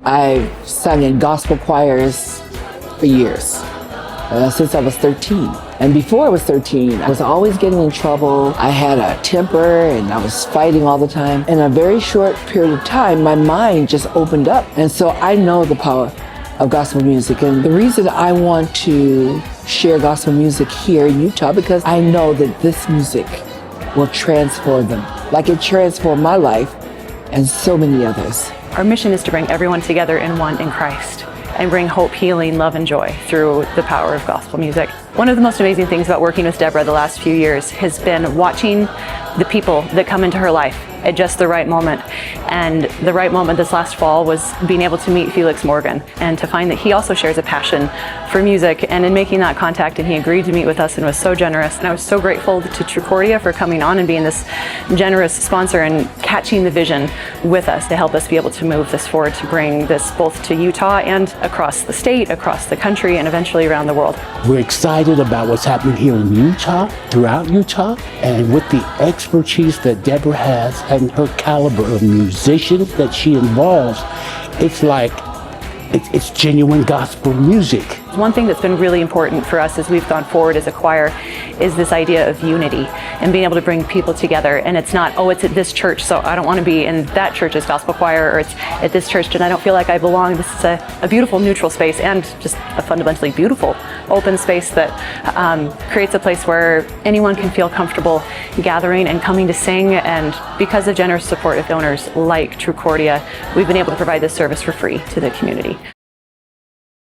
I've sung in gospel choirs for years, since I was 13. And before I was 13, I was always getting in trouble. I had a temper and I was fighting all the time. In a very short period of time, my mind just opened up. And so I know the power of gospel music. And the reason I want to share gospel music here in Utah, because I know that this music will transform them, like it transformed my life and so many others. Our mission is to bring everyone together in one in Christ and bring hope, healing, love, and joy through the power of gospel music. One of the most amazing things about working with Deborah the last few years has been watching the people that come into her life at just the right moment. And the right moment this last fall was being able to meet Felix Morgan and to find that he also shares a passion for music. And in making that contact, and he agreed to meet with us and was so generous. And I was so grateful to Trucordia for coming on and being this generous sponsor and catching the vision with us to help us be able to move this forward, to bring this both to Utah and across the state, across the country, and eventually around the world. We're excited about what's happening here in Utah, throughout Utah, and with the expertise that Deborah has and her caliber of musicians that she involves, it's like it's genuine gospel music. One thing that's been really important for us as we've gone forward as a choir is this idea of unity and being able to bring people together. And it's not, oh, it's at this church, so I don't want to be in that church's gospel choir, or it's at this church and I don't feel like I belong. This is a beautiful neutral space and just a fundamentally beautiful open space that creates a place where anyone can feel comfortable gathering and coming to sing. And because of generous support of donors like Trucordia, we've been able to provide this service for free to the community.